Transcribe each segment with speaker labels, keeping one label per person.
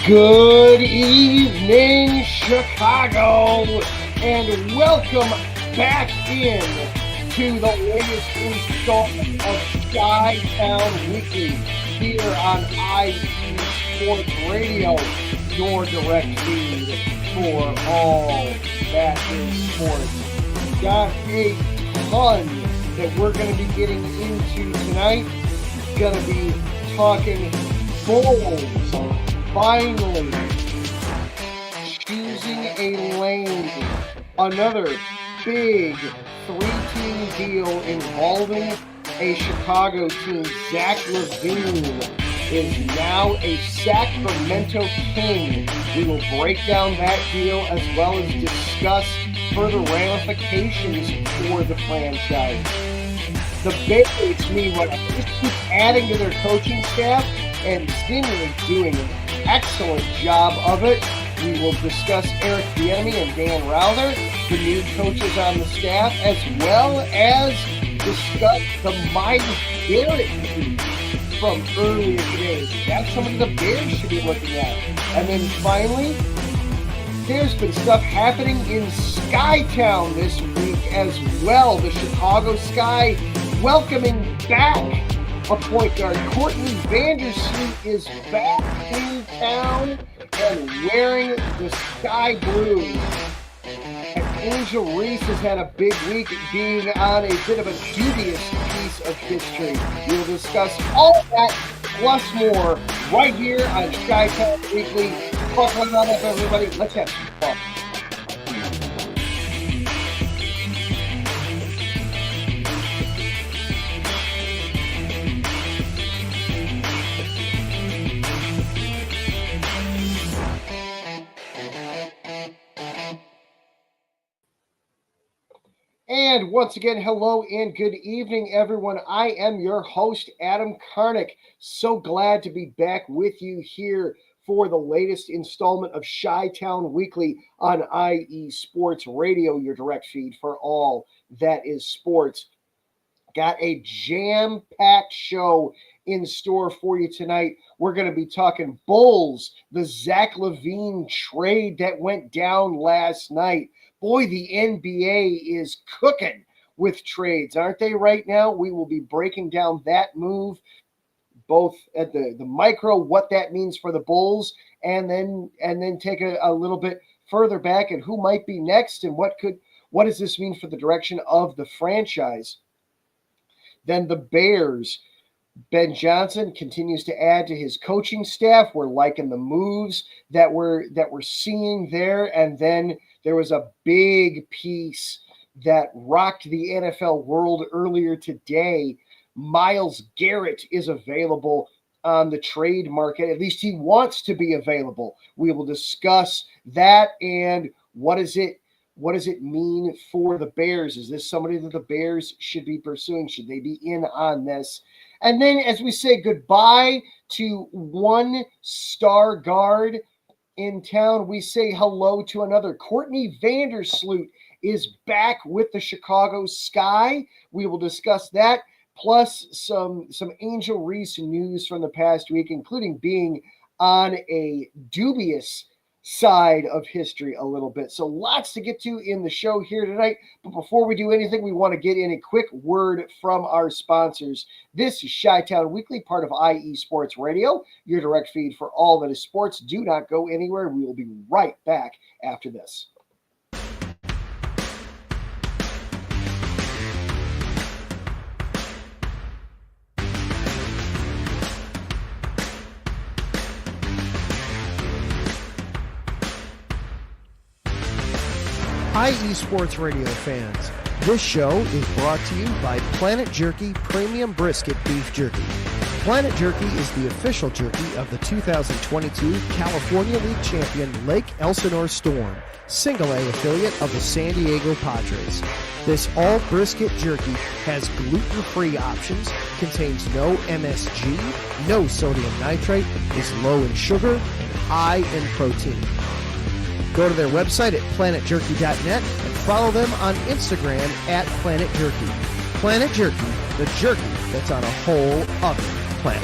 Speaker 1: Good evening, Chicago, and welcome back in to the latest installment of Chi-Town Weekly here on IE Sports Radio, your direct feed for all that is sports. Got a ton that we're going to be getting into tonight. Going to be talking Bulls. Finally choosing a lane. Another big three-team deal involving a Chicago team. Zach Lavine is now a Sacramento King. We will break down that deal as well as discuss further ramifications for the franchise. The Bears, meanwhile, just keep adding to their coaching staff and seemingly doing an excellent job of it. We will discuss Eric Bienemy and Dan Roushar, the new coaches on the staff, as well as discuss the Myles Garret news from earlier today. That's something the Bears should be looking at. And then finally, there's been stuff happening in Chi-Town this week as well. The Chicago Sky welcoming back a point guard. Courtney Vandersloot is back in town and wearing the sky blue. And Angel Reese has had a big week, being on a bit of a dubious piece of history. We'll discuss all of that plus more right here on Chi-Town Weekly. Buckle on up, everybody. Let's have some fun. And once again, hello and good evening, everyone. I am your host, Adam Karnick. So glad to be back with you here for the latest installment of Chi-Town Weekly on IE Sports Radio, your direct feed for all that is sports. Got a jam-packed show in store for you tonight. We're going to be talking Bulls, the Zach Lavine trade that went down last night. Boy, the NBA is cooking with trades, aren't they right now? We will be breaking down that move, both at the micro, what that means for the Bulls, and then take a little bit further back and who might be next and what does this mean for the direction of the franchise. Then the Bears. Ben Johnson continues to add to his coaching staff. We're liking the moves that we're seeing there. And then there was a big piece that rocked the NFL world earlier today. Myles Garret is available on the trade market. At least he wants to be available. We will discuss that and what does it mean for the Bears? Is this somebody that the Bears should be pursuing? Should they be in on this? And then as we say goodbye to one star guard in town, we say hello to another. Courtney Vandersloot is back with the Chicago Sky. We will discuss that, plus some Angel Reese news from the past week, including being on a dubious side of history a little bit. So lots to get to in the show here tonight. But before we do anything, we want to get in a quick word from our sponsors. This is Chi-Town Weekly, part of IE Sports Radio, your direct feed for all that is sports. Do not go anywhere. We will be right back after this.
Speaker 2: IE Sports Radio fans, this show is brought to you by Planet Jerky Premium Brisket Beef Jerky. Planet Jerky is the official jerky of the 2022 California League champion Lake Elsinore Storm, single A affiliate of the San Diego Padres. This all brisket jerky has gluten-free options, contains no MSG, no sodium nitrate, is low in sugar, and high in protein. Go to their website at planetjerky.net and follow them on Instagram at Planet Jerky. Planet Jerky, the jerky that's on a whole other planet.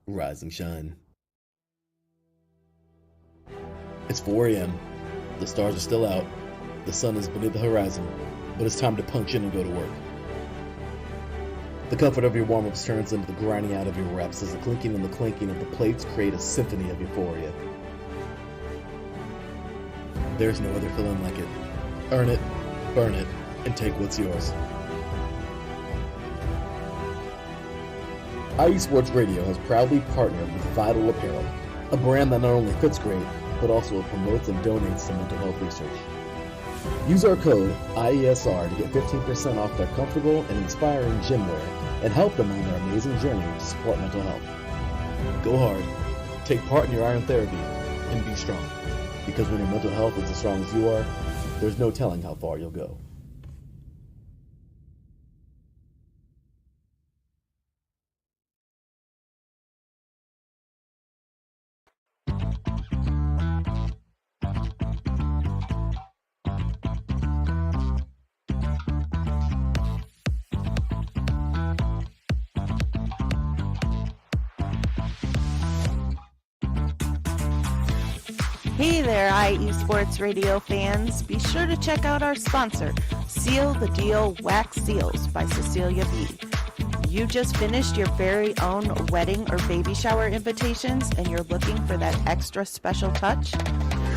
Speaker 3: rise and shine. It's 4 a.m. The stars are still out. The sun is beneath the horizon, but it's time to punch in and go to work. The comfort of your warm-ups turns into the grinding out of your reps as the clinking and the clanking of the plates create a symphony of euphoria. There's no other feeling like it. Earn it, burn it, and take what's yours. IE Sports Radio has proudly partnered with Vital Apparel, a brand that not only fits great, but also promotes and donates to mental health research. Use our code IESR to get 15% off their comfortable and inspiring gym wear and help them on their amazing journey to support mental health. Go hard, take part in your iron therapy, and be strong. Because when your mental health is as strong as you are, there's no telling how far you'll go.
Speaker 4: Hey there, IE Sports Radio fans. Be sure to check out our sponsor, Seal the Deal Wax Seals by Cecilia B. You just finished your very own wedding or baby shower invitations and you're looking for that extra special touch?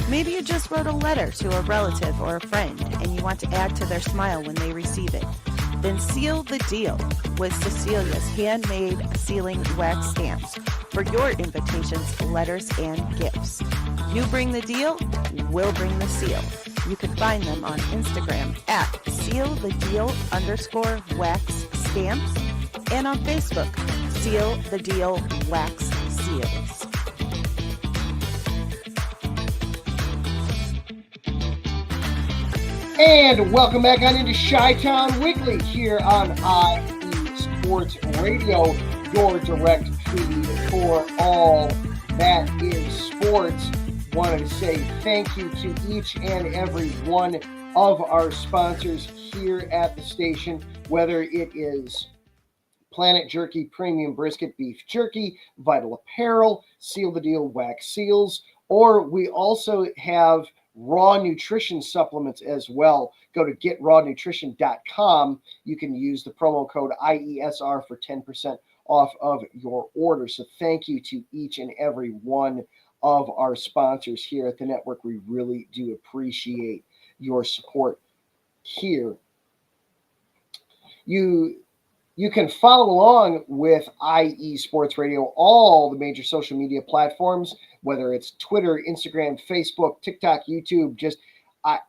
Speaker 4: Maybe you just wrote a letter to a relative or a friend and you want to add to their smile when they receive it. Then seal the deal with Cecilia's handmade sealing wax stamps for your invitations, letters, and gifts. You bring the deal, we'll bring the seal. You can find them on Instagram at sealthedeal_wax stamps and on Facebook, Seal the Deal Wax Seals.
Speaker 1: And welcome back on into Chi-Town Weekly here on IE Sports Radio, your direct feed for all that is sports. Wanted to say thank you to each and every one of our sponsors here at the station, whether it is Planet Jerky Premium Brisket Beef Jerky, Vital Apparel, Seal the Deal Wax Seals, or we also have raw nutrition supplements as well. Go to getrawnutrition.com. You can use the promo code IESR for 10% off of your order. So thank you to each and every one of our sponsors here at the network. We really do appreciate your support here. You can follow along with IE Sports Radio, all the major social media platforms, whether it's Twitter, Instagram, Facebook, TikTok, YouTube, just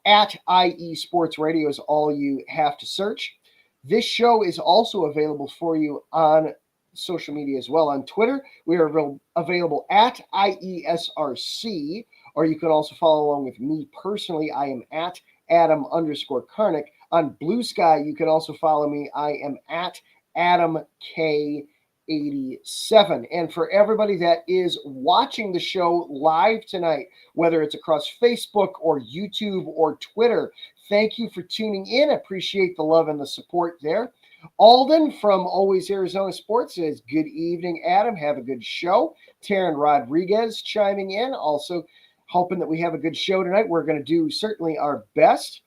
Speaker 1: at IE Sports Radio is all you have to search. This show is also available for you on social media as well. On Twitter, we are available at IESRC, or you can also follow along with me personally. I am at Adam_Karnick. On Blue Sky, you can also follow me. I am at Adam K87. And for everybody that is watching the show live tonight, whether it's across Facebook or YouTube or Twitter, thank you for tuning in. I appreciate the love and the support there. Alden from Always Arizona Sports says, good evening, Adam. Have a good show. Taryn Rodriguez chiming in, also hoping that we have a good show tonight. We're going to do certainly our best.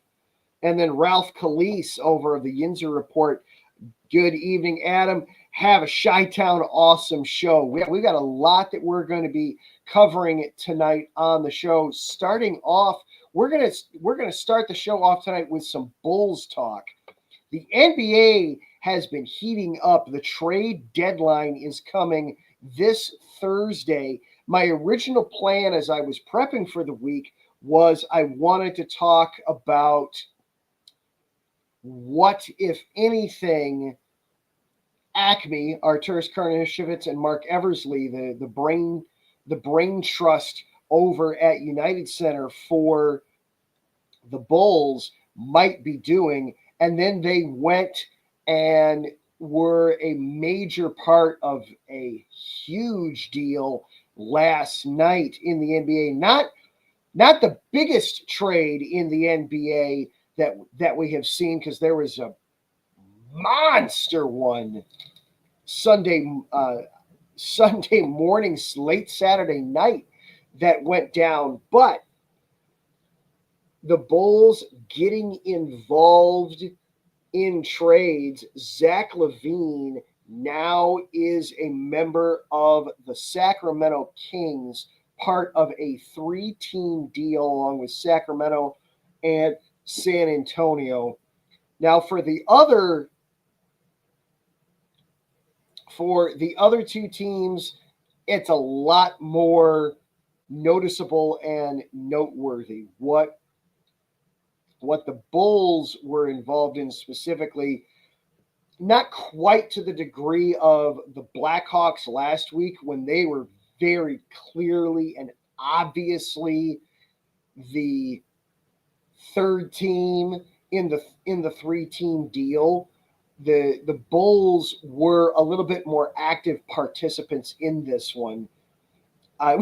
Speaker 1: And then Ralph Calise over of the Yinzer Report. Good evening, Adam. Have a Chi-Town awesome show. We've got a lot that we're going to be covering tonight on the show. Starting off, we're going to start the show off tonight with some Bulls talk. The NBA has been heating up. The trade deadline is coming this Thursday. My original plan as I was prepping for the week was I wanted to talk about what, if anything, AKME, Arturas Karnisovas, and Mark Eversley, the brain trust over at United Center for the Bulls, might be doing. And then they went and were a major part of a huge deal last night in the NBA. Not the biggest trade in the NBA that we have seen, because there was a monster one Sunday Sunday morning, late Saturday night that went down. But the Bulls getting involved in trades. Zach Lavine now is a member of the Sacramento Kings, part of a 3-team deal along with Sacramento and San Antonio. Now for the other two teams, it's a lot more noticeable and noteworthy. What the Bulls were involved in specifically, not quite to the degree of the Blackhawks last week when they were very clearly and obviously the third team in the 3-team deal. The Bulls were a little bit more active participants in this one. I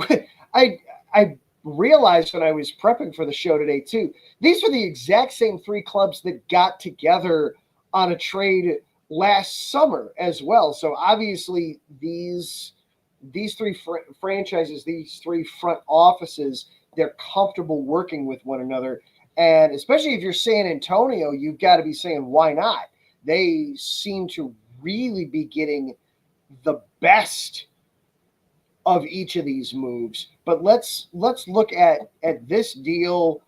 Speaker 1: realized when I was prepping for the show today too, these were the exact same 3 clubs that got together on a trade last summer as well. So obviously these 3 franchises, these 3 front offices, they're comfortable working with one another. And especially if you're San Antonio, you've got to be saying, why not? They seem to really be getting the best of each of these moves. But let's look at this deal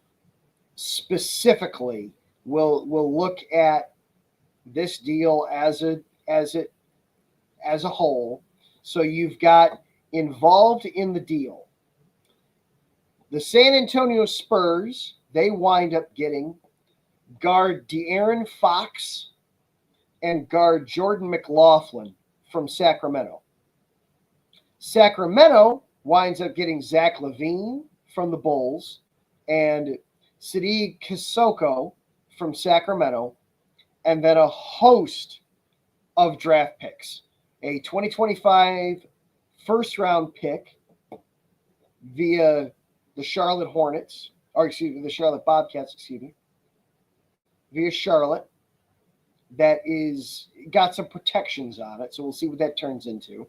Speaker 1: specifically. We'll look at this deal as a whole. So you've got involved in the deal the San Antonio Spurs. They wind up getting guard De'Aaron Fox and guard Jordan McLaughlin from Sacramento. Sacramento winds up getting Zach Lavine from the Bulls and Sidi Kisoko from Sacramento, and then a host of draft picks. A 2025 first-round pick via the Charlotte the Charlotte Bobcats, via Charlotte, that is got some protections on it, so we'll see what that turns into.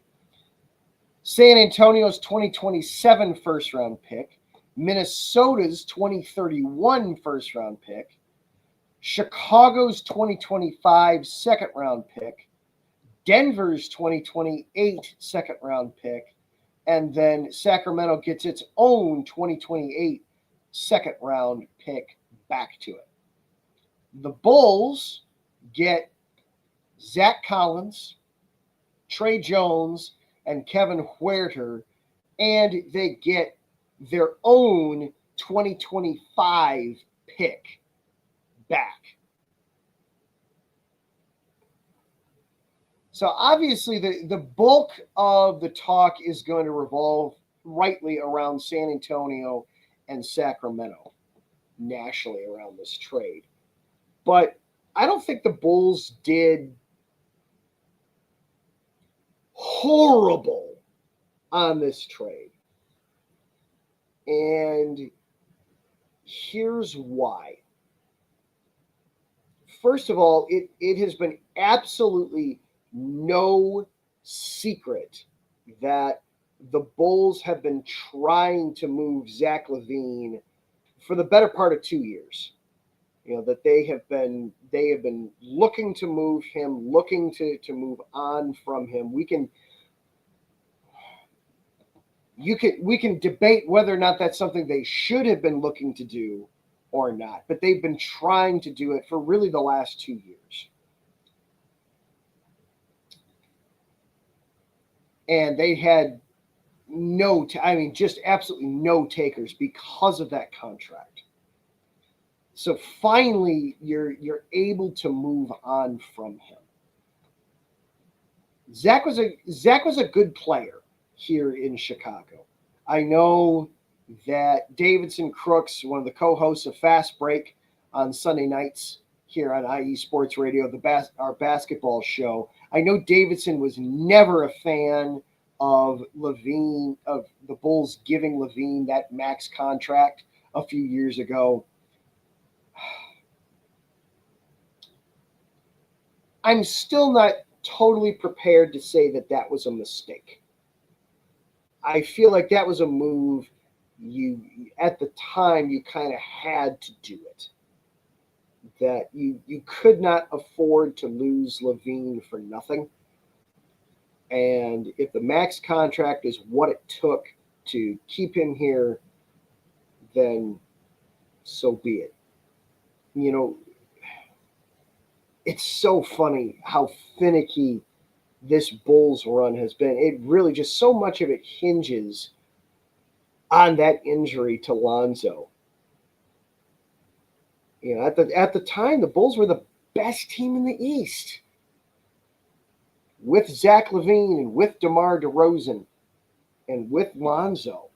Speaker 1: San Antonio's 2027 first-round pick, Minnesota's 2031 first-round pick, Chicago's 2025 second-round pick, Denver's 2028 second-round pick, and then Sacramento gets its own 2028 second-round pick back to it. The Bulls get Zach Collins, Trey Jones, and Kevin Huerter, and they get their own 2025 pick back. So obviously the bulk of the talk is going to revolve rightly around San Antonio and Sacramento nationally around this trade. But I don't think the Bulls did horrible on this trade. And here's why. First of all, it has been absolutely no secret that the Bulls have been trying to move Zach Lavine for the better part of 2 years. You know, that they have been looking to move him, looking to move on from him. We can debate whether or not that's something they should have been looking to do or not, but they've been trying to do it for really the last 2 years. And they had just absolutely no takers because of that contract. So finally, you're able to move on from him. Zach was a good player here in Chicago. I know that Davidson Crooks, one of the co-hosts of Fast Break on Sunday nights here on IE Sports Radio, our basketball show, I know Davidson was never a fan of Lavine, of the Bulls giving Lavine that max contract a few years ago. I'm still not totally prepared to say that was a mistake. I feel like that was a move you at the time you kind of had to do it. That you could not afford to lose Lavine for nothing. And if the max contract is what it took to keep him here, then so be it. You know, it's so funny how finicky this Bulls run has been. It really just so much of it hinges on that injury to Lonzo. You know, at the time, the Bulls were the best team in the East with Zach Lavine and with DeMar DeRozen and with Lonzo.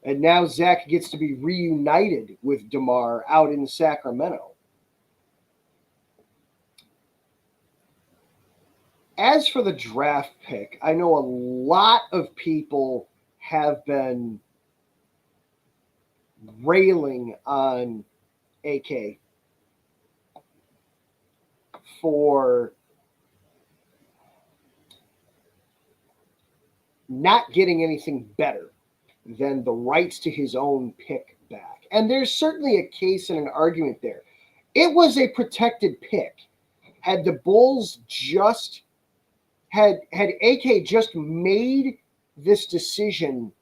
Speaker 1: And now Zach gets to be reunited with DeMar out in Sacramento. As for the draft pick, I know a lot of people have been railing on AK for not getting anything better than the rights to his own pick back. And there's certainly a case and an argument there. It was a protected pick. Had the Bulls just had AK just made this decision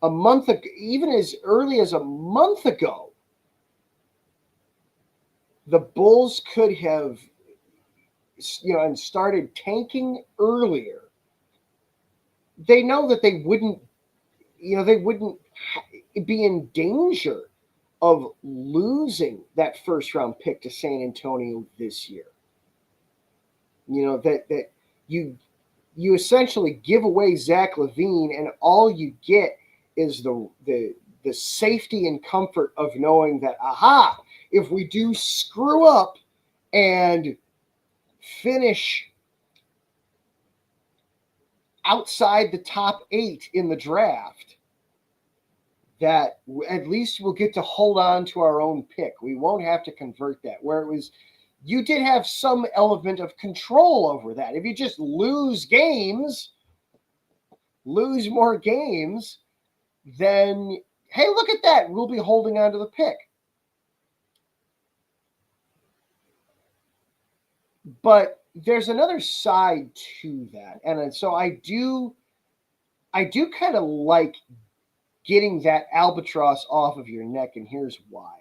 Speaker 1: a month ago, even as early as a month ago, the Bulls could have, and started tanking earlier. They know that they wouldn't be in danger of losing that first round pick to San Antonio this year. You know, that you essentially give away Zach Lavine, and all you get is the safety and comfort of knowing that, if we do screw up and finish outside the top 8 in the draft, that at least we'll get to hold on to our own pick. We won't have to convert that, where it was, you did have some element of control over that. If you just lose more games, then, hey, look at that. We'll be holding on to the pick. But there's another side to that. And so I do kind of like getting that albatross off of your neck, and here's why.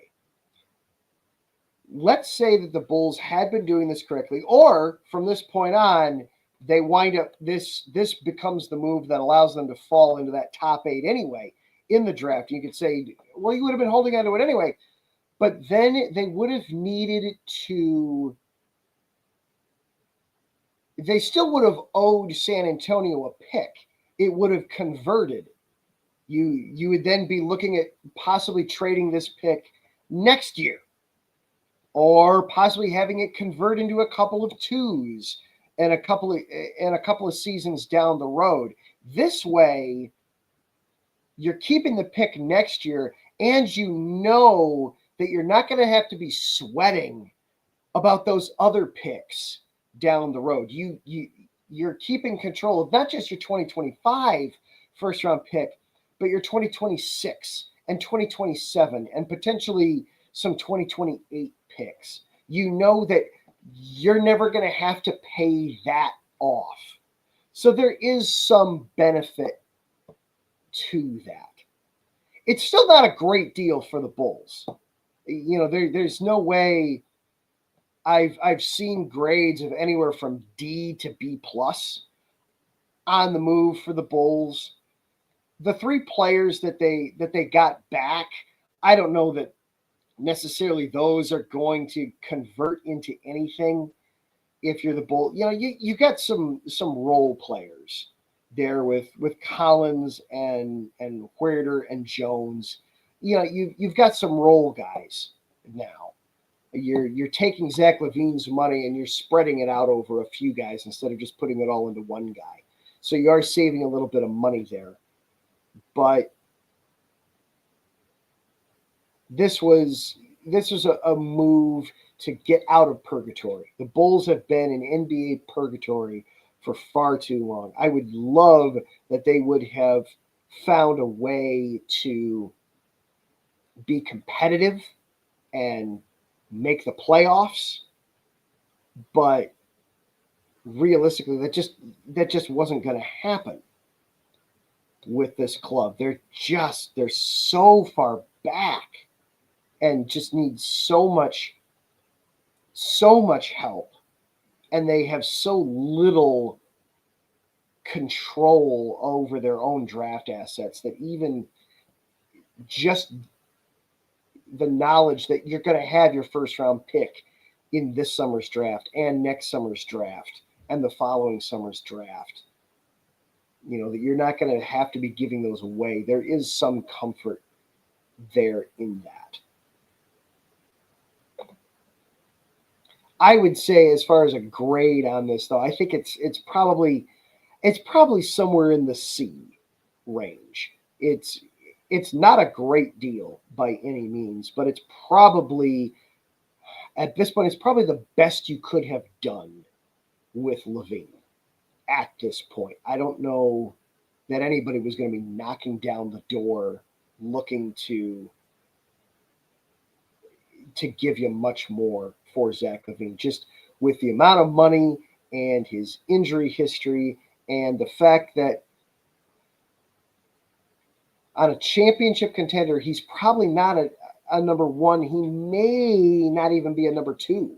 Speaker 1: Let's say that the Bulls had been doing this correctly, or from this point on, they wind up, this becomes the move that allows them to fall into that top 8 anyway in the draft. You could say, well, you would have been holding on to it anyway. But then they would have needed to, they still would have owed San Antonio a pick. It would have converted. You would then be looking at possibly trading this pick next year, or possibly having it convert into a couple of 2s and a couple of seasons down the road. This way, you're keeping the pick next year, and you know that you're not going to have to be sweating about those other picks down the road. You're keeping control of not just your 2025 first round pick, but your 2026 and 2027 and potentially some 2028 picks. You know that you're never going to have to pay that off. So there is some benefit to that. It's still not a great deal for the Bulls. You know, there's no way. I've seen grades of anywhere from D to B+ on the move for the Bulls. The 3 players that they got back, I don't know that necessarily those are going to convert into anything. If you're the Bulls, you know, you got some role players there with Collins and Huerter and Jones. You know, you've got some role guys now. You're taking Zach Lavine's money and you're spreading it out over a few guys instead of just putting it all into one guy. So you are saving a little bit of money there. But this was a move to get out of purgatory. The Bulls have been in NBA purgatory for far too long. I would love that they would have found a way to be competitive and make the playoffs, but realistically, that just wasn't going to happen with this club. They're so far back and just need so much help, and they have so little control over their own draft assets that even just the knowledge that you're going to have your first round pick in this summer's draft and next summer's draft and the following summer's draft, that you're not going to have to be giving those away. There is some comfort there in that. I would say, as far as a grade on this, though, I think it's probably somewhere in the C range. It's not a great deal by any means, but it's probably, at this point, it's probably the best you could have done with Lavine at this point. I don't know that anybody was going to be knocking down the door looking to give you much more for Zach Lavine, just with the amount of money and his injury history and the fact that on a championship contender, he's probably not a number one. He may not even be a number two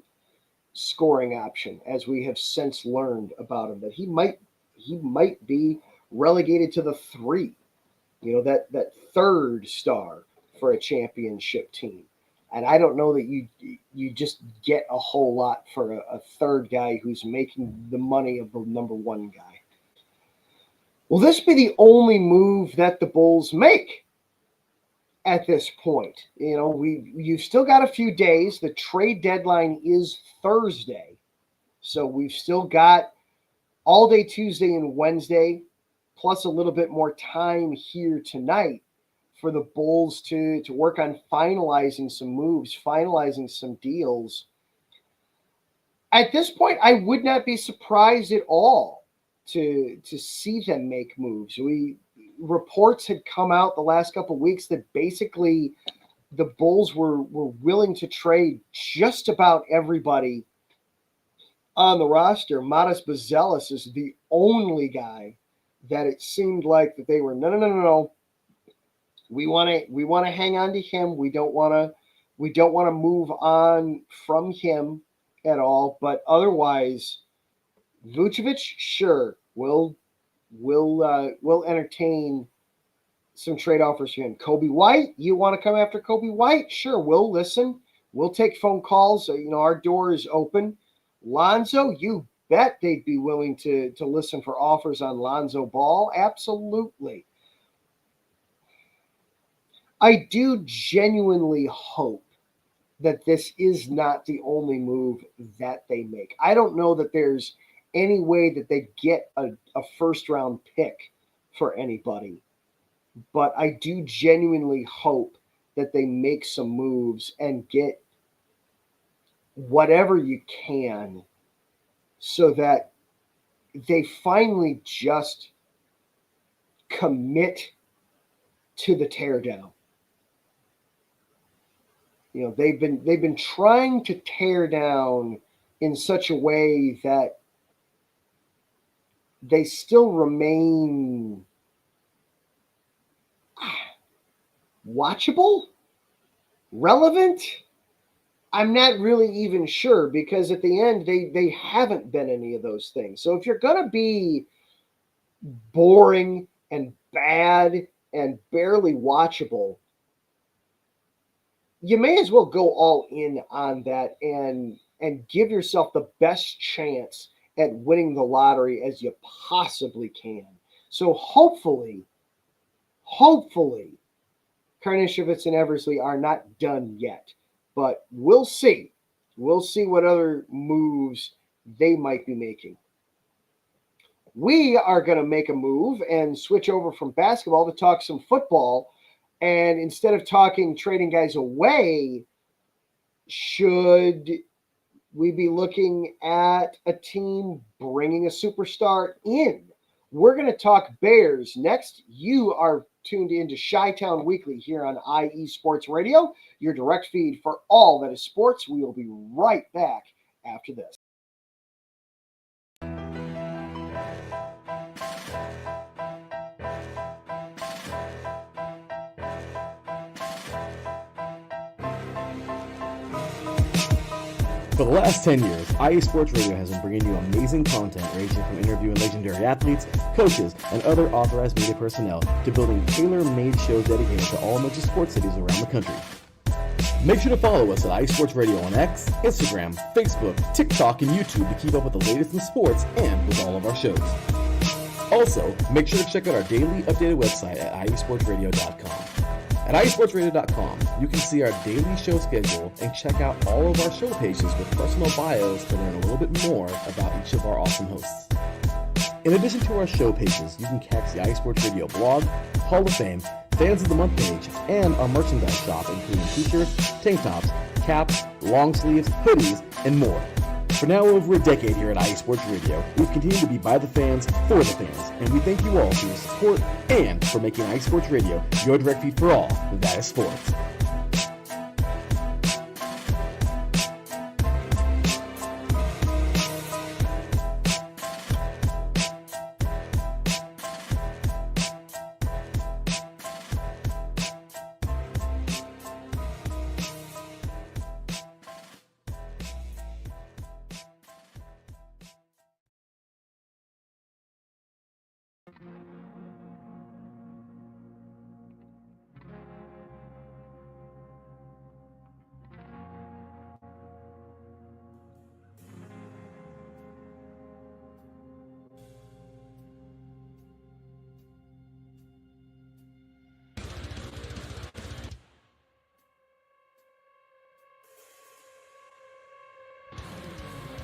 Speaker 1: scoring option, as we have since learned about him, that he might be relegated to the three, that third star for a championship team. And I don't know that you just get a whole lot for a third guy who's making the money of the number one guy. Will this be the only move that the Bulls make at this point? You've still got a few days. The trade deadline is Thursday. So we've still got all day Tuesday and Wednesday, plus a little bit more time here tonight for the Bulls to work on finalizing some moves, finalizing some deals. At this point, I would not be surprised at all to see them make moves. Reports had come out the last couple of weeks that basically the Bulls were willing to trade just about everybody on the roster. Matas Buzelis is the only guy that it seemed like that they were no. We want to hang on to him. We don't want to move on from him at all. But otherwise, Vucevic, sure, we'll entertain some trade offers for him. Kobe White, you want to come after Kobe White? Sure, we'll listen. We'll take phone calls. Our door is open. Lonzo, you bet they'd be willing to listen for offers on Lonzo Ball. Absolutely. I do genuinely hope that this is not the only move that they make. I don't know that there's any way that they get a first-round pick for anybody, but I do genuinely hope that they make some moves and get whatever you can so that they finally just commit to the teardown. They've been trying to tear down in such a way that they still remain watchable, relevant. I'm not really even sure, because at the end they haven't been any of those things. So if you're going to be boring and bad and barely watchable, you may as well go all in on that and give yourself the best chance at winning the lottery as you possibly can. So hopefully, Karnišović and Eversley are not done yet, but we'll see. We'll see what other moves they might be making. We are going to make a move and switch over from basketball to talk some football. And instead of trading guys away, should we'd be looking at a team bringing a superstar in. We're going to talk Bears next. You are tuned into Chi-Town Weekly here on IE Sports Radio, your direct feed for all that is sports. We will be right back after this.
Speaker 3: For the last 10 years, IE Sports Radio has been bringing you amazing content ranging from interviewing legendary athletes, coaches, and other authorized media personnel to building tailor-made shows dedicated to all major sports cities around the country. Make sure to follow us at IE Sports Radio on X, Instagram, Facebook, TikTok, and YouTube to keep up with the latest in sports and with all of our shows. Also, make sure to check out our daily updated website at iesportsradio.com. At iesportsradio.com, you can see our daily show schedule and check out all of our show pages with personal bios to learn a little bit more about each of our awesome hosts. In addition to our show pages, you can catch the IE Sports Radio blog, Hall of Fame, Fans of the Month page, and our merchandise shop, including t-shirts, tank tops, caps, long sleeves, hoodies, and more. For now over a decade here at IE Sports Radio, we've continued to be by the fans, for the fans, and we thank you all for your support and for making IE Sports Radio your direct feed for all that is sports.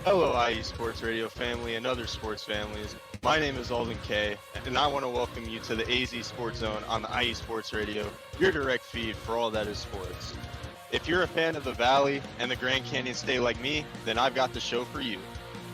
Speaker 5: Hello, IE Sports Radio family and other sports families. My name is Alden Kay, and I want to welcome you to the AZ Sports Zone on the IE Sports Radio, your direct feed for all that is sports. If you're a fan of the Valley and the Grand Canyon State like me, then I've got the show for you.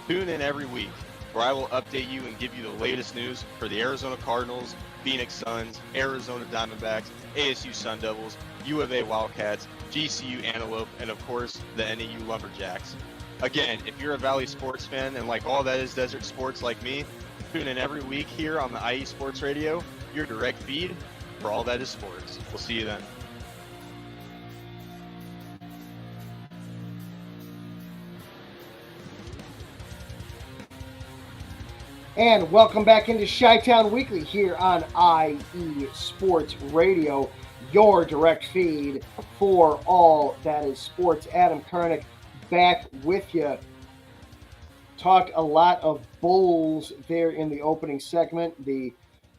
Speaker 5: Tune in every week, where I will update you and give you the latest news for the Arizona Cardinals, Phoenix Suns, Arizona Diamondbacks, ASU Sun Devils, U of A Wildcats, GCU Antelope, and of course, the NAU Lumberjacks. Again, if you're a Valley sports fan and like all that is desert sports like me, tune in every week here on the IE Sports Radio, your direct feed for all that is sports. We'll see you then.
Speaker 1: And welcome back into Chi-Town Weekly here on IE Sports Radio, your direct feed for all that is sports. Adam Karnick back with you. Talked a lot of Bulls there in the opening segment.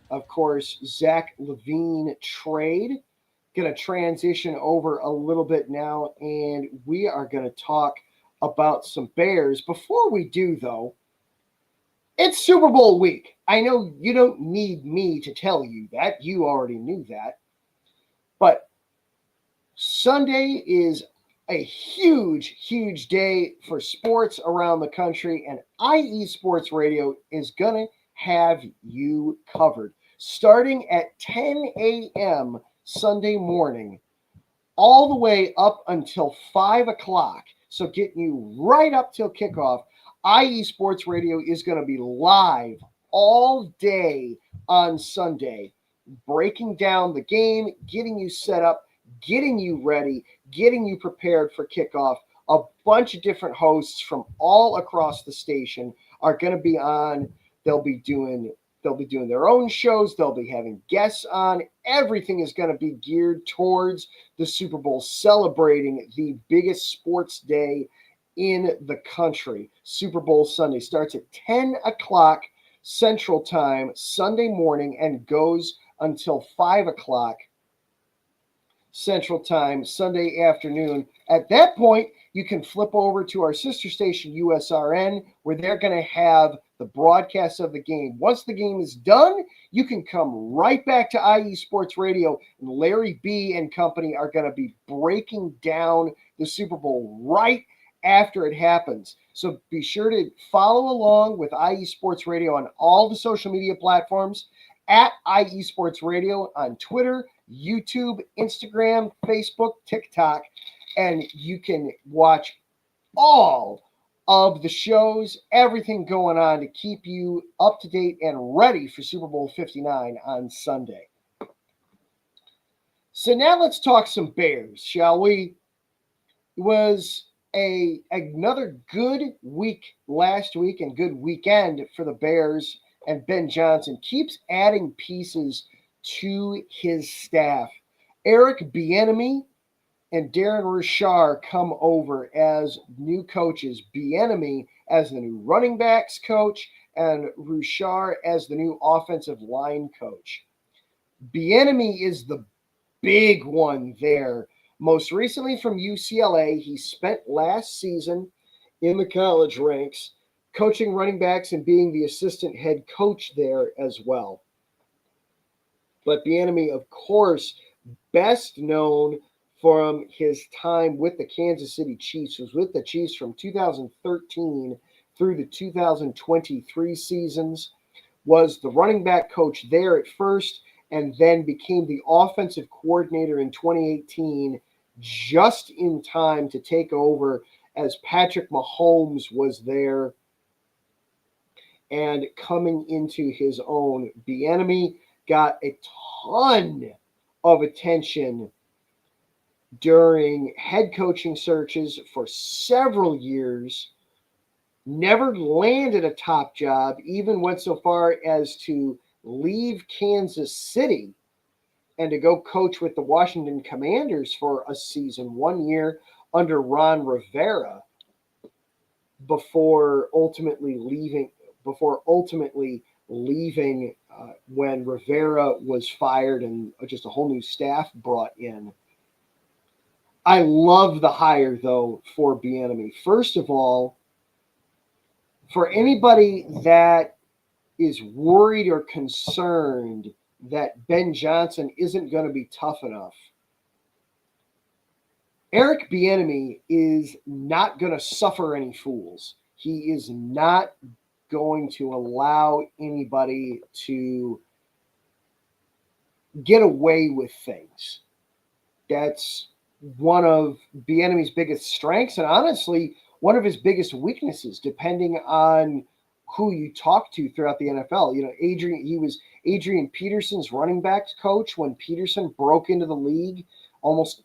Speaker 1: Of course, Zach Lavine trade. Going to transition over a little bit now, and we are going to talk about some Bears. Before we do, though, it's Super Bowl week. I know you don't need me to tell you that. You already knew that. But Sunday is a huge, huge day for sports around the country, and IE Sports Radio is going to have you covered. Starting at 10 a.m. Sunday morning, all the way up until 5 o'clock, so getting you right up till kickoff, IE Sports Radio is going to be live all day on Sunday, breaking down the game, getting you set up, getting you ready, getting you prepared for kickoff. A bunch of different hosts from all across the station are going to be on. They'll be doing their own shows. They'll be having guests on. Everything is going to be geared towards the Super Bowl, celebrating the biggest sports day in the country. Super Bowl Sunday starts at 10 o'clock Central Time Sunday morning and goes until 5 o'clock Central Time Sunday afternoon. At that point, you can flip over to our sister station, USRN, where they're going to have the broadcast of the game. Once the game is done, you can come right back to IE Sports Radio, and Larry B and company are going to be breaking down the Super Bowl right after it happens. So be sure to follow along with IE Sports Radio on all the social media platforms, at IE Sports Radio on Twitter, YouTube, Instagram, Facebook, TikTok, and you can watch all of the shows, everything going on to keep you up to date and ready for Super Bowl 59 on Sunday. So now let's talk some Bears, shall we? It was another good week last week and good weekend for the Bears, and Ben Johnson keeps adding pieces to his staff. Eric Bienemy and Dan Roushar come over as new coaches. Bienemy as the new running backs coach and Roushar as the new offensive line coach. Bienemy is the big one there. Most recently from UCLA, he spent last season in the college ranks coaching running backs and being the assistant head coach there as well. But Bienemy, of course, best known from his time with the Kansas City Chiefs, was with the Chiefs from 2013 through the 2023 seasons, was the running back coach there at first, and then became the offensive coordinator in 2018, just in time to take over as Patrick Mahomes was there and coming into his own. Bienemy got a ton of attention during head coaching searches for several years, never landed a top job, even went so far as to leave Kansas City and to go coach with the Washington Commanders for a season, 1 year under Ron Rivera, before ultimately leaving when Rivera was fired and just a whole new staff brought in. I love the hire, though, for Bienemy. First of all, for anybody that is worried or concerned that Ben Johnson isn't going to be tough enough, Eric Bienemy is not going to suffer any fools. He is not going to allow anybody to get away with things. That's one of Bienemy's biggest strengths, and honestly, one of his biggest weaknesses, depending on who you talk to throughout the NFL. You know, he was Adrian Peterson's running backs coach when Peterson broke into the league almost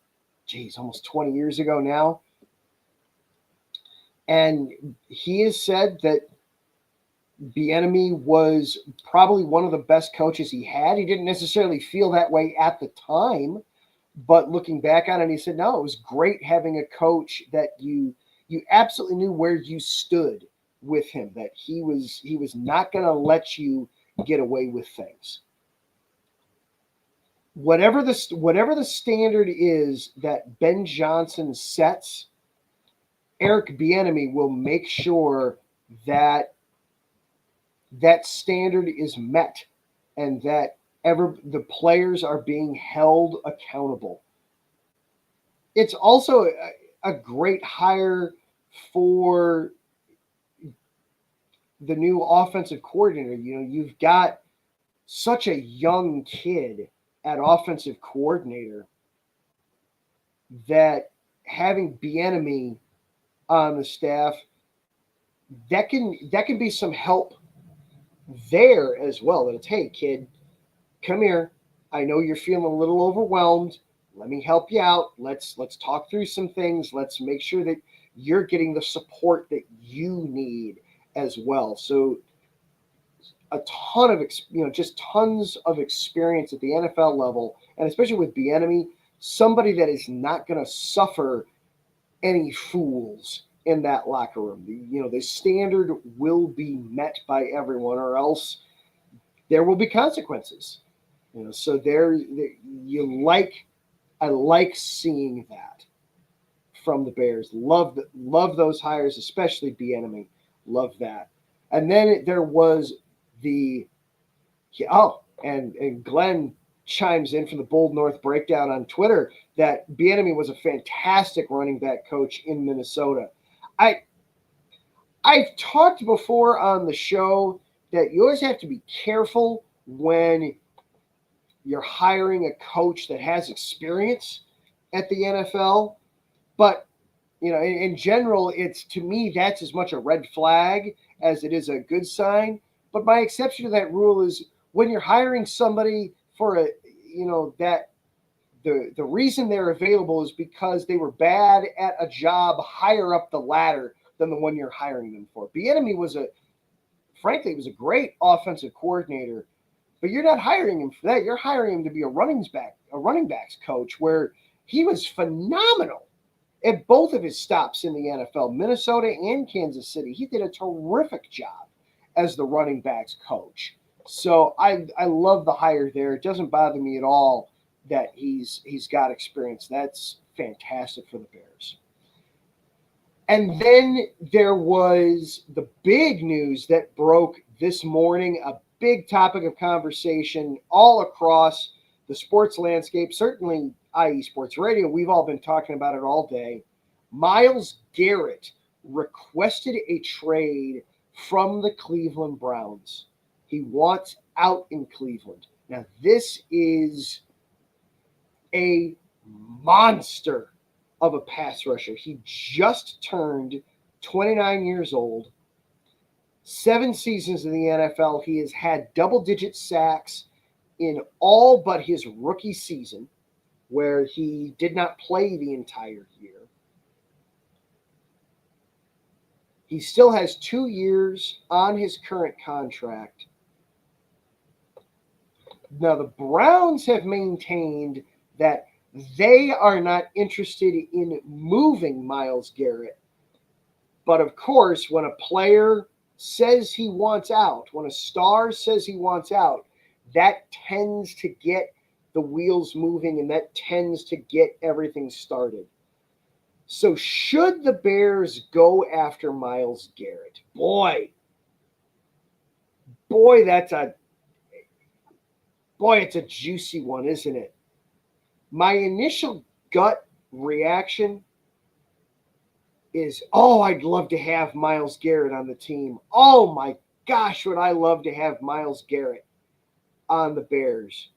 Speaker 1: 20 years ago now. And he has said that Bienemy was probably one of the best coaches he had. He didn't necessarily feel that way at the time, but looking back on it, he said, no, it was great having a coach that you absolutely knew where you stood with him, that he was not going to let you get away with things. Whatever the standard is that Ben Johnson sets, Eric Bienemy will make sure that that standard is met and that the players are being held accountable. It's also a great hire for the new offensive coordinator. You know, you've got such a young kid at offensive coordinator that having Bienemy on the staff, that can be some help there as well. That it's, hey, kid, come here. I know you're feeling a little overwhelmed. Let me help you out. Let's talk through some things. Let's make sure that you're getting the support that you need as well. So a ton of, just tons of experience at the NFL level, and especially with Bienemy, somebody that is not going to suffer any fools in that locker room. The standard will be met by everyone, or else there will be consequences. So I like seeing that from the Bears. Love those hires, especially Bienemy. Love that. And then there was and Glenn chimes in from the Bold North Breakdown on Twitter that Bienemy was a fantastic running back coach in Minnesota. I've talked before on the show that you always have to be careful when you're hiring a coach that has experience at the NFL. But, in general, to me, that's as much a red flag as it is a good sign. But my exception to that rule is when you're hiring somebody for that the reason they're available is because they were bad at a job higher up the ladder than the one you're hiring them for. Bienemy was a great offensive coordinator, but you're not hiring him for that. You're hiring him to be a running backs coach, where he was phenomenal at both of his stops in the NFL, Minnesota and Kansas City. He did a terrific job as the running backs coach. So I love the hire there. It doesn't bother me at all that he's got experience. That's fantastic for the Bears. And then there was the big news that broke this morning, a big topic of conversation all across the sports landscape, certainly IE Sports Radio. We've all been talking about it all day. Myles Garret requested a trade from the Cleveland Browns. He wants out in Cleveland. Now, this is a monster of a pass rusher. He just turned 29 years old. 7 seasons in the NFL. He has had double-digit sacks in all but his rookie season, where he did not play the entire year. He still has 2 years on his current contract. Now, the Browns have maintained that they are not interested in moving Myles Garret. But, of course, when a player says he wants out, when a star says he wants out, that tends to get the wheels moving, and that tends to get everything started. So should the Bears go after Myles Garret? Boy, it's a juicy one, isn't it? My initial gut reaction is, I'd love to have Myles Garret on the team. Oh my gosh, would I love to have Myles Garret on the Bears.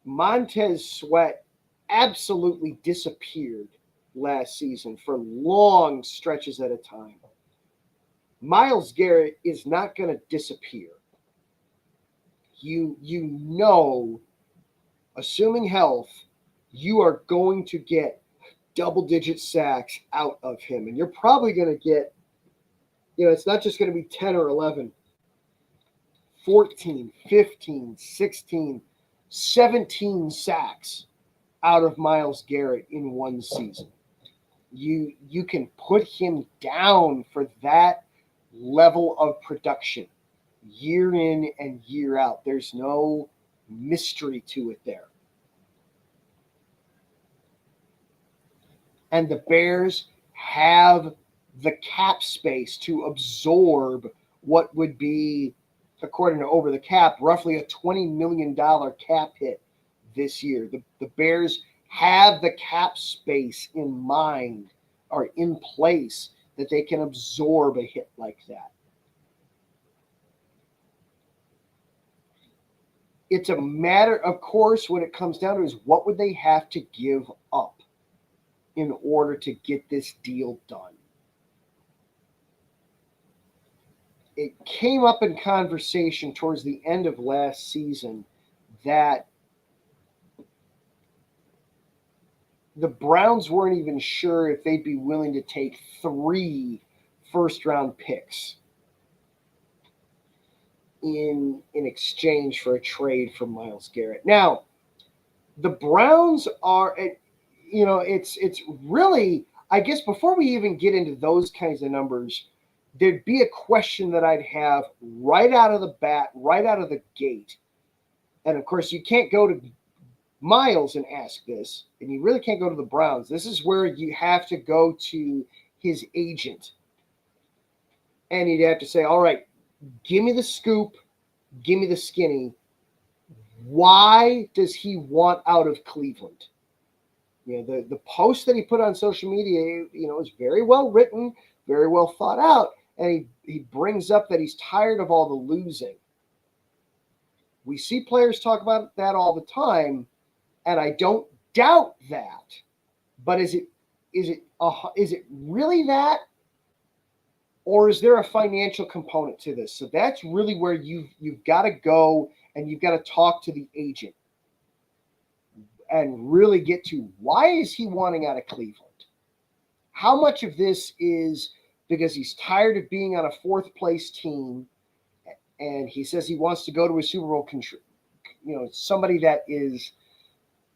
Speaker 1: Montez Sweat absolutely disappeared last season for long stretches at a time. Myles Garret is not going to disappear. Assuming health, you are going to get double-digit sacks out of him. And you're probably going to get, it's not just going to be 10 or 11, 14, 15, 16, 17 sacks out of Myles Garret in one season. You can put him down for that level of production year in and year out. There's no mystery to it there. And the Bears have the cap space to absorb what would be, according to Over the Cap, roughly a $20 million cap hit this year. The Bears have the cap space in mind or in place that they can absorb a hit like that. It's a matter, of course, when it comes down to is what would they have to give up in order to get this deal done. It came up in conversation towards the end of last season that the Browns weren't even sure if they'd be willing to take 3 first-round picks in exchange for a trade for Myles Garret. Now, the Browns are, it's really, I guess before we even get into those kinds of numbers, there'd be a question that I'd have right out of the bat, right out of the gate. And, of course, you can't go to Myles and ask this, and you really can't go to the Browns. This is where you have to go to his agent. And he'd have to say, all right, give me the scoop, give me the skinny. Why does he want out of Cleveland? The post that he put on social media, is very well written, very well thought out, and he brings up that he's tired of all the losing. We see players talk about that all the time, and I don't doubt that. But is it really that, or is there a financial component to this? So that's really where you've got to go and you've got to talk to the agent and really get to why is he wanting out of Cleveland? How much of this is because he's tired of being on a fourth place team and he says he wants to go to a Super Bowl, somebody that is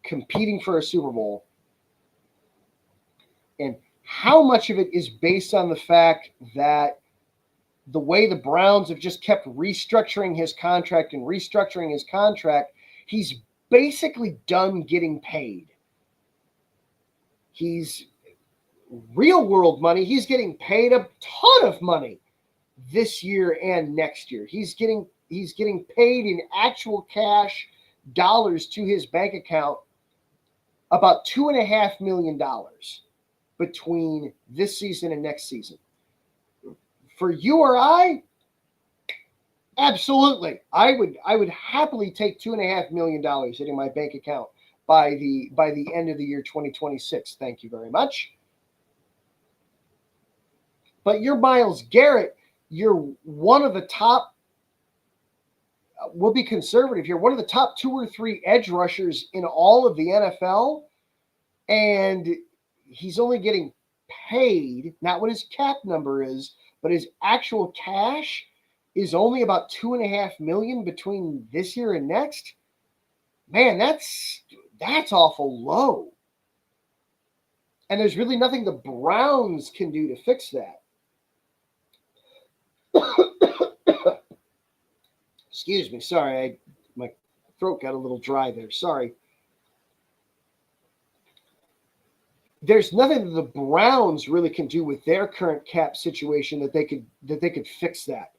Speaker 1: competing for a Super Bowl? And how much of it is based on the fact that the way the Browns have just kept restructuring his contract, he's basically done getting paid. He's real world money. He's getting paid a ton of money this year and next year. He's getting paid in actual cash dollars to his bank account about $2.5 million between this season and next season. For you or I, absolutely. I would happily take $2.5 million hitting my bank account by the end of the year 2026. Thank you very much. But you're Myles Garret. You're one of the top, we'll be conservative here, one of the top 2 or 3 edge rushers in all of the NFL. And he's only getting paid, not what his cap number is, but his actual cash is only about $2.5 million between this year and next. Man, that's awful low. And there's really nothing the Browns can do to fix that. Excuse me, sorry, my throat got a little dry there. Sorry. There's nothing that the Browns really can do with their current cap situation that they could fix that.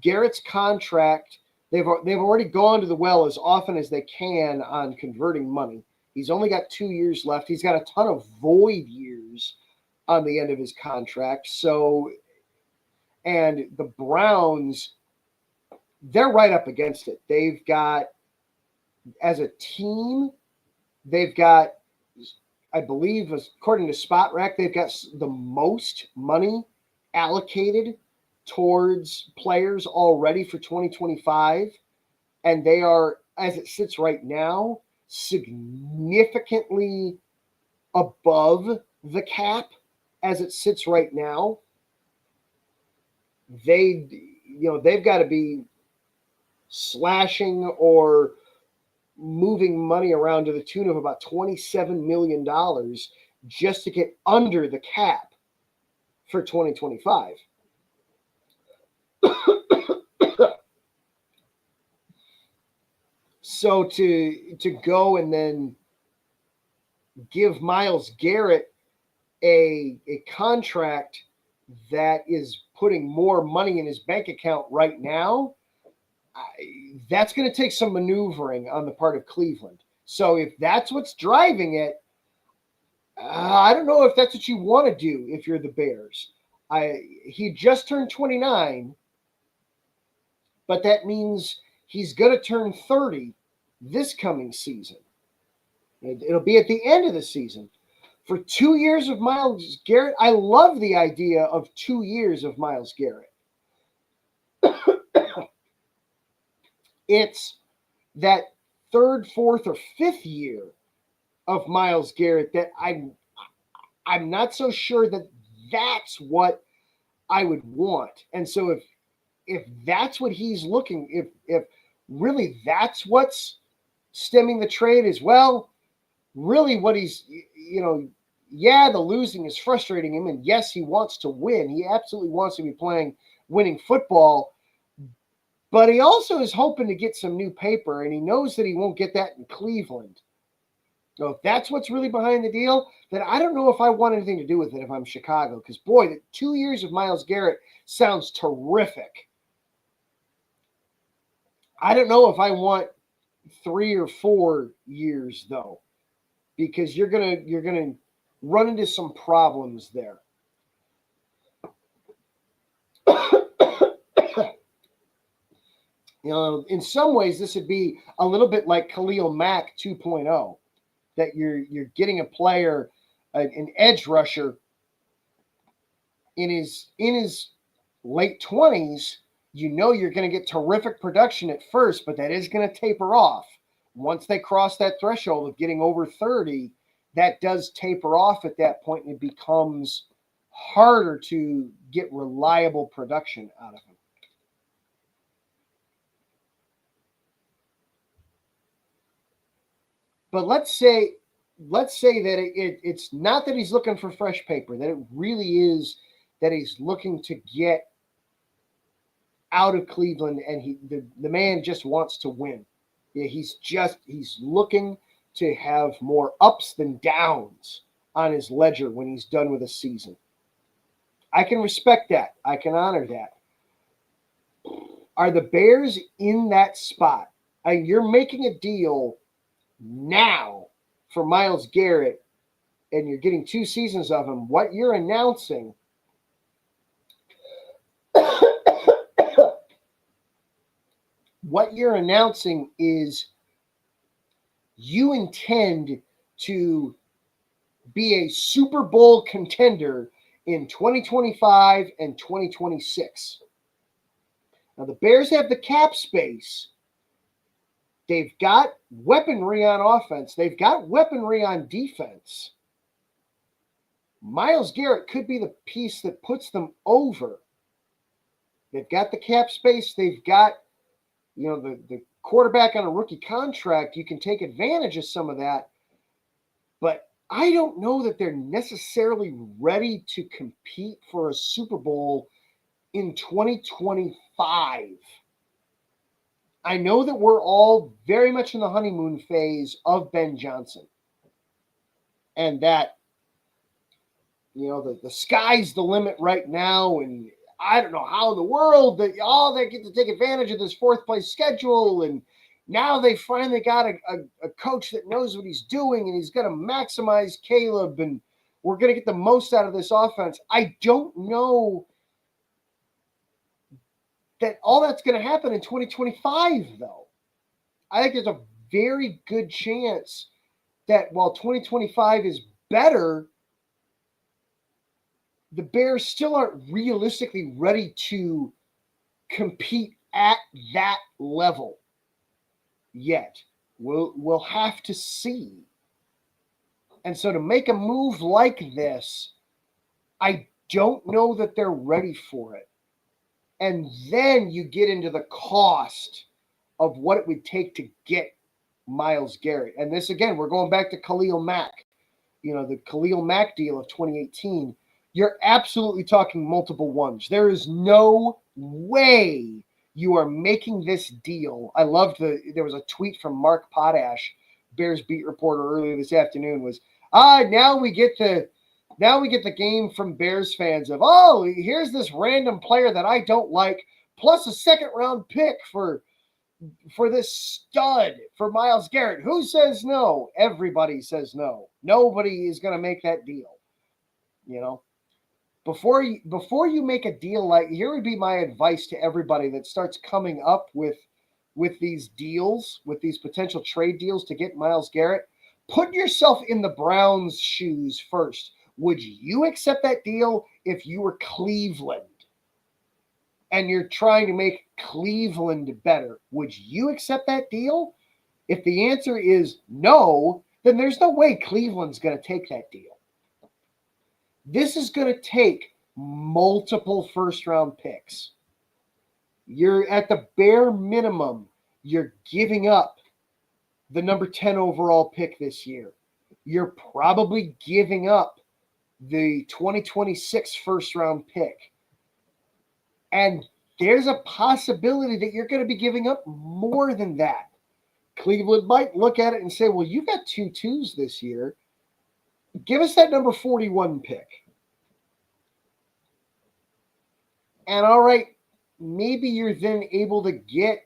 Speaker 1: Garrett's contract, they've already gone to the well as often as they can on converting money. He's only got 2 years left. He's got a ton of void years on the end of his contract. So, and the Browns, they're right up against it. They've got, as a team, they've got, I believe, according to Spot Rack, they've got the most money allocated towards players already for 2025. And they are, as it sits right now, significantly above the cap as it sits right now. They've got to be slashing or moving money around to the tune of about $27 million just to get under the cap for 2025. So to go and then give Myles Garret a contract that is putting more money in his bank account right now, that's going to take some maneuvering on the part of Cleveland. So if that's what's driving it, I don't know if that's what you want to do if you're the Bears. He just turned 29, but that means he's going to turn 30 this coming season. It'll be at the end of the season. For 2 years of Myles Garret, I love the idea of 2 years of Myles Garret. It's that third, fourth, or fifth year of Myles Garret that I'm not so sure that that's what I would want. And so if that's what he's looking, if really that's what's stemming the trade as well, really what he's, the losing is frustrating him. And yes, he wants to win. He absolutely wants to be playing winning football. But he also is hoping to get some new paper, and he knows that he won't get that in Cleveland. So if that's what's really behind the deal, then I don't know if I want anything to do with it if I'm Chicago. Because, boy, the 2 years of Myles Garret sounds terrific. I don't know if I want 3 or 4 years, though. because you're gonna run into some problems there. In some ways, this would be a little bit like Khalil Mack 2.0, that you're getting a player, an edge rusher in his late 20s. You're going to get terrific production at first, but that is going to taper off. Once they cross that threshold of getting over 30, that does taper off at that point, and it becomes harder to get reliable production out of him. But let's say that it's not that he's looking for fresh paper, that it really is that he's looking to get out of Cleveland, and the man just wants to win. Yeah, he's looking to have more ups than downs on his ledger when he's done with a season. I can respect that. I can honor that. Are the Bears in that spot? You're making a deal now for Myles Garret, and you're getting 2 seasons of him. What you're announcing is you intend to be a Super Bowl contender in 2025 and 2026. Now, the Bears have the cap space. They've got weaponry on offense. They've got weaponry on defense. Myles Garret could be the piece that puts them over. They've got the cap space. They've got, the quarterback on a rookie contract. You can take advantage of some of that. But I don't know that they're necessarily ready to compete for a Super Bowl in 2025. I know that we're all very much in the honeymoon phase of Ben Johnson, and that, the sky's the limit right now, and I don't know how in the world that they get to take advantage of this 4th place schedule, and now they finally got a coach that knows what he's doing, and he's going to maximize Caleb, and we're going to get the most out of this offense. I don't know that all that's going to happen in 2025, though. I think there's a very good chance that while 2025 is better, the Bears still aren't realistically ready to compete at that level yet. We'll have to see. And so to make a move like this, I don't know that they're ready for it. And then you get into the cost of what it would take to get Myles Garret. And this, again, we're going back to Khalil Mack. The Khalil Mack deal of 2018. You're absolutely talking multiple ones. There is no way you are making this deal. I loved there was a tweet from Mark Potash, Bears beat reporter, earlier this afternoon, was, now we get the game from Bears fans of, here's this random player that I don't like, plus a 2nd round pick for this stud, for Myles Garret. Who says no? Everybody says no. Nobody is going to make that deal. Before you make a deal here would be my advice to everybody that starts coming up with these deals, with these potential trade deals to get Myles Garret. Put yourself in the Browns' shoes first. Would you accept that deal if you were Cleveland and you're trying to make Cleveland better? Would you accept that deal? If the answer is no, then there's no way Cleveland's going to take that deal. This is going to take multiple 1st-round picks. You're at the bare minimum, you're giving up the number 10 overall pick this year. You're probably giving up the 2026 1st-round pick. And there's a possibility that you're going to be giving up more than that. Cleveland might look at it and say, well, you got 2 2s this year. Give us that number 41 pick. And all right, maybe you're then able to get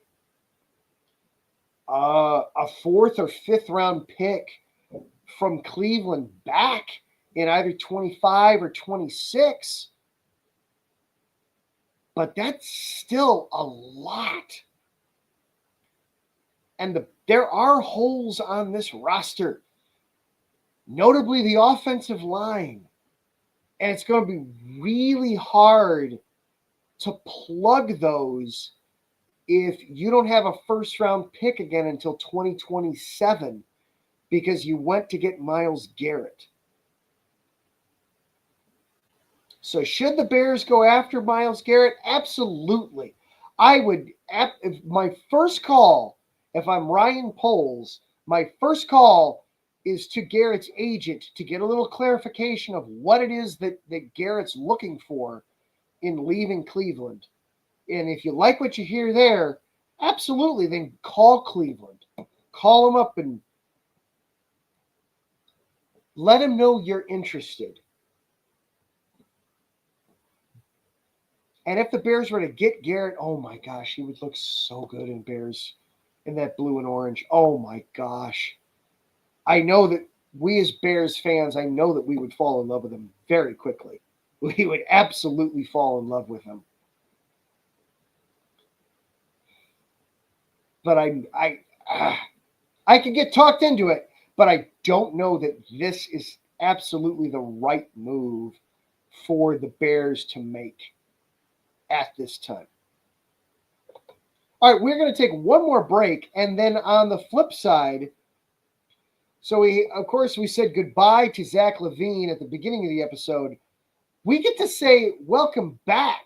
Speaker 1: a 4th or 5th round pick from Cleveland back in either 25 or 26. But that's still a lot. And there are holes on this roster, notably the offensive line. And it's going to be really hard to plug those if you don't have a first-round pick again until 2027 because you went to get Myles Garret. So should the Bears go after Myles Garret? Absolutely. I would, if my first call, if I'm Ryan Poles, my first call is to Garrett's agent to get a little clarification of what it is that Garrett's looking for in leaving Cleveland. And if you like what you hear there, absolutely, then call Cleveland. Call them up and let them know you're interested. And if the Bears were to get Garret, oh my gosh, he would look so good in Bears in that blue and orange. Oh my gosh. I know that we as Bears fans, I know that we would fall in love with him very quickly. We would absolutely fall in love with him. But I can get talked into it, but I don't know that this is absolutely the right move for the Bears to make at this time. All right, we're going to take one more break, and then on the flip side, so we said goodbye to Zach Lavine at the beginning of the episode. We get to say welcome back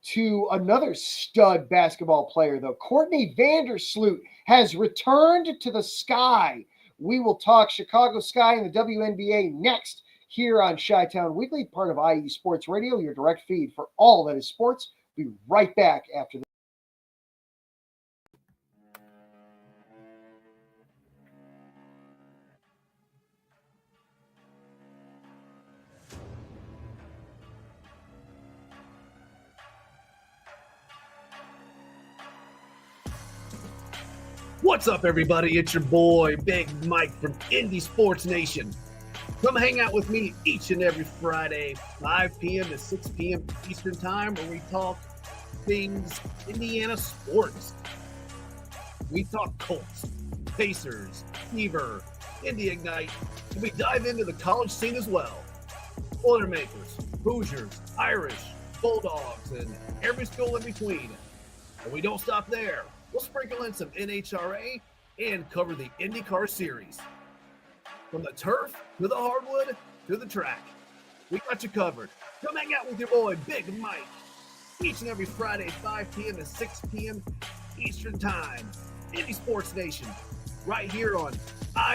Speaker 1: to another stud basketball player, though. Courtney Vandersloot has returned to the Sky. We will talk Chicago Sky and the WNBA next here on Chi-Town Weekly, part of IE Sports Radio, your direct feed for all that is sports. We'll be right back after this.
Speaker 6: What's up, everybody? It's your boy, Big Mike from Indie Sports Nation. Come hang out with me each and every Friday, 5 p.m. to 6 p.m. Eastern Time, where we talk things Indiana sports. We talk Colts, Pacers, Fever, Indy Ignite, and we dive into the college scene as well. Boilermakers, Hoosiers, Irish, Bulldogs, and every school in between. But we don't stop there. We'll sprinkle in some NHRA and cover the IndyCar series. From the turf to the hardwood to the track, we got you covered. Come hang out with your boy, Big Mike, each and every Friday, 5 p.m. to 6 p.m. Eastern Time. Indie Sports Nation, right here on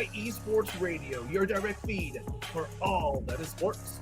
Speaker 6: IE Sports Radio, your direct feed for all that is sports.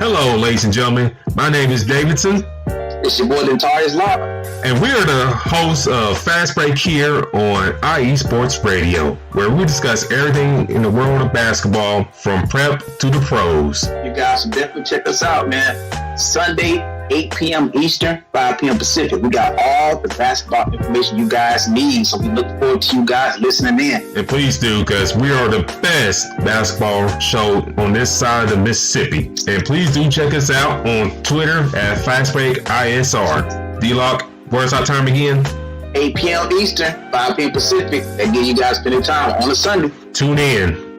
Speaker 7: Hello, ladies and gentlemen. My name is Davidson.
Speaker 8: It's your boy, Dentarius Locke.
Speaker 7: And we are the hosts of Fast Break here on IE Sports Radio, where we discuss everything in the world of basketball from prep to the pros.
Speaker 8: You guys should definitely check us out, man. Sunday, 8 p.m. Eastern, 5 p.m. Pacific. We got all the basketball information you guys need, so we look forward to you guys listening in.
Speaker 7: And please do, because we are the best basketball show on this side of the Mississippi. And please do check us out on Twitter at FastBreakISR. D-Lock, where's our time again?
Speaker 8: 8 p.m. Eastern, 5 p.m. Pacific. That gives you guys plenty of time on a Sunday.
Speaker 7: Tune in.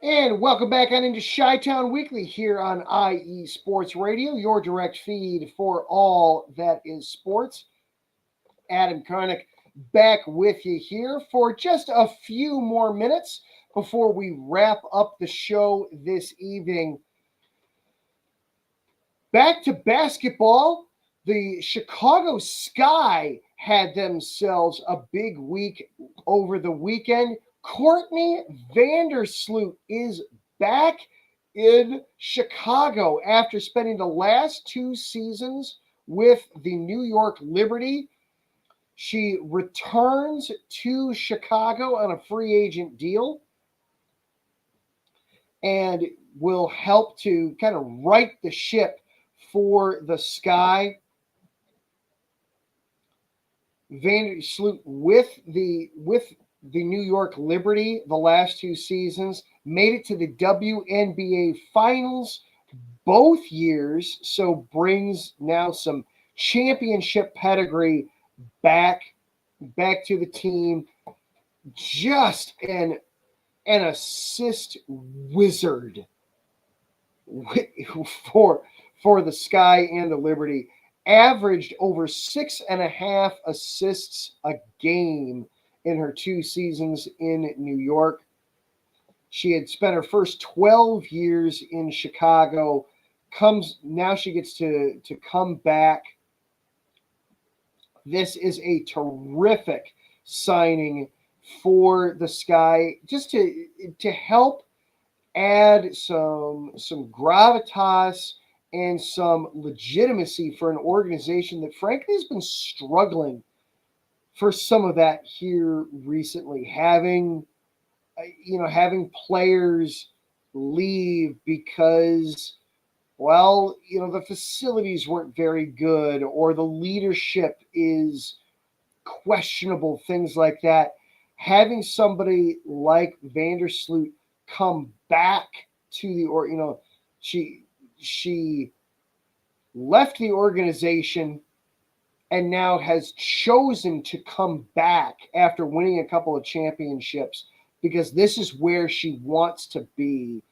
Speaker 1: And welcome back on into Chi-Town Weekly here on IE Sports Radio, your direct feed for all that is sports. Adam Karnick back with you here for just a few more minutes before we wrap up the show this evening. Back to basketball, the Chicago Sky had themselves a big week over the weekend. Courtney Vandersloot is back in Chicago after spending the last 2 seasons with the New York Liberty. She returns to Chicago on a free agent deal and will help to kind of right the ship for the Sky. Vandersloot with the New York Liberty the last 2 seasons, made it to the WNBA Finals both years, so brings now some championship pedigree back to the team. Just an assist wizard for the Sky and the Liberty. Averaged over 6.5 assists a game in her 2 seasons in New York. She had spent her first 12 years in Chicago. Now she gets to come back. This is a terrific signing for the Sky, just to help add some gravitas and some legitimacy for an organization that frankly has been struggling for some of that here recently, having players leave because, the facilities weren't very good or the leadership is questionable, things like that. Having somebody like Vandersloot come back to she left the organization and now has chosen to come back after winning a couple of championships because this is where she wants to be.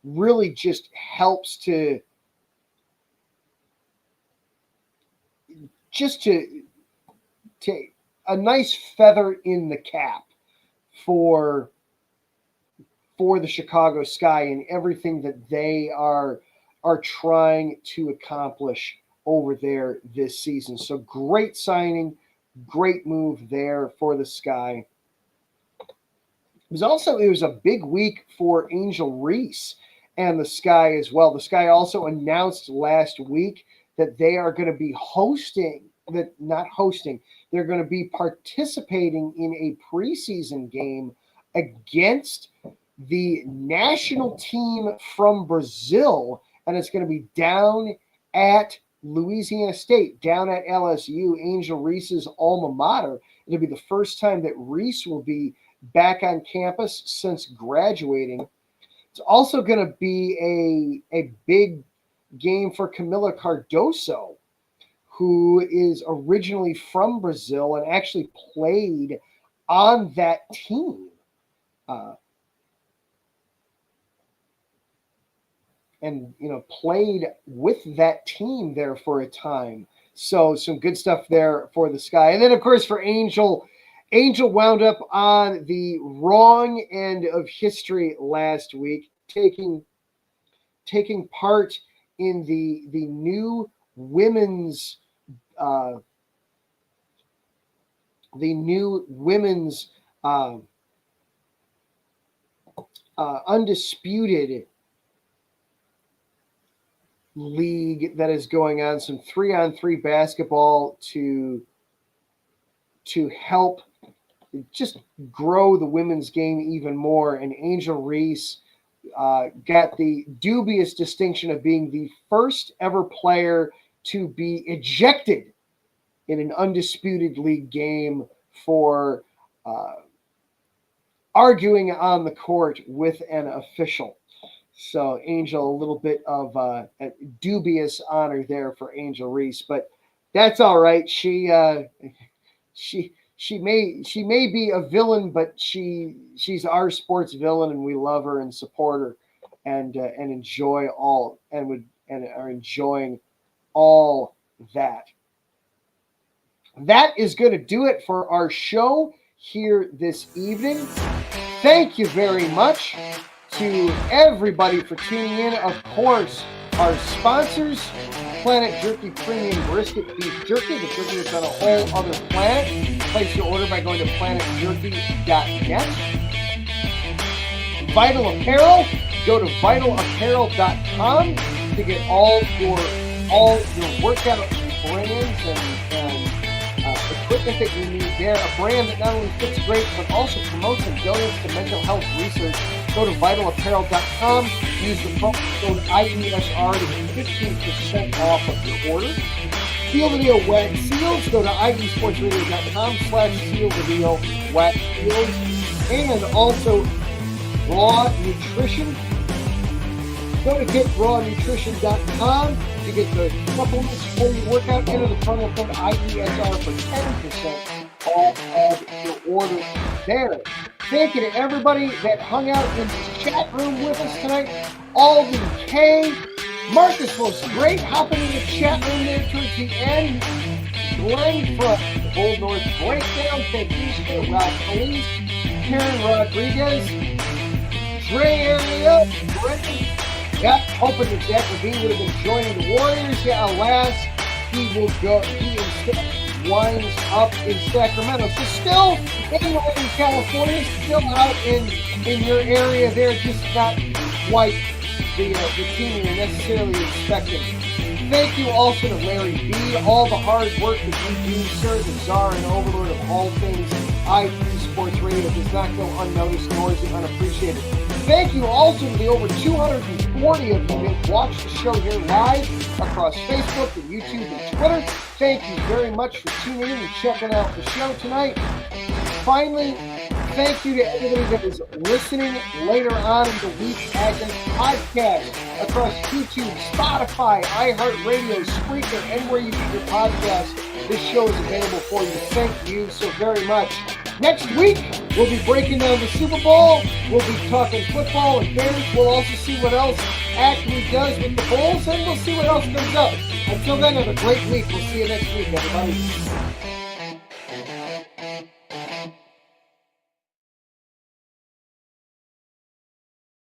Speaker 1: Really just helps to a nice feather in the cap for the Chicago Sky and everything that they are trying to accomplish over there this season. So great signing, great move there for the Sky. It was a big week for Angel Reese and the Sky as well. The Sky also announced last week that they are going to be they're going to be participating in a preseason game against the national team from Brazil, and it's going to be down at Louisiana State, down at LSU, Angel Reese's alma mater. It'll be the first time that Reese will be back on campus since graduating. It's also going to be a big game for Camila Cardoso, who is originally from Brazil and actually played on that team. Played with that team there for a time. So some good stuff there for the Sky. And then, of course, for Angel wound up on the wrong end of history last week, taking part in the new women's undisputed league that is going on, some 3-on-3 basketball to help just grow the women's game even more. And Angel Reese got the dubious distinction of being the first ever player to be ejected in an undisputed league game for arguing on the court with an official. So Angel, a little bit of a dubious honor there for Angel Reese, but that's all right. She she may be a villain, but she's our sports villain, and we love her and support her, and enjoy all and are enjoying all that. That is going to do it for our show here this evening. Thank you very much to everybody for tuning in. Of course, our sponsors, Planet Jerky Premium Brisket Beef Jerky, the jerky that's on a whole other planet. Place your order by going to planetjerky.net. Vital Apparel, go to vitalapparel.com to get all your workout brands and equipment that you need there. A brand that not only fits great, but also promotes and donates to mental health research. Go to vitalapparel.com. Use the promo code IESR to get 15% off of your order. Seal the Deal Wax Seals. Go to IESportsradio.com/Seal the Deal Wax Seals. And also Raw Nutrition. Go to getrawnutrition.com to get the supplements for your workout. Enter the promo code IESR for 10% off of your order there. Thank you to everybody that hung out in the chat room with us tonight. Alden K. Marcus was great hopping in the chat room there towards the end. Glenn from the Bold North Breakdown. Thank you to Rob Police. Karen Rodriguez. Dre Area. Brendan. Yeah, hoping that Zach Lavine would have been joining the Warriors. Yeah, alas, he instead winds up in Sacramento. So still in Northern California, still out in your area there, just not quite the team you're necessarily expecting. Thank you also to Larry B. All the hard work that you do, sir, the czar and overlord of all things IP Sports Radio does not go unnoticed, nor is it unappreciated. Thank you also to the over 240 of you that watch the show here live across Facebook and YouTube and Twitter. Thank you very much for tuning in and checking out the show tonight. Finally, thank you to everybody that is listening later on in the week as a podcast across YouTube, Spotify, iHeartRadio, Spreaker, and where you get your podcast. This show is available for you. Thank you so very much. Next week, we'll be breaking down the Super Bowl. We'll be talking football and Bears. We'll also see what else AKME does with the Bulls, and we'll see what else comes up. Until then, have a great week. We'll see you next week, everybody.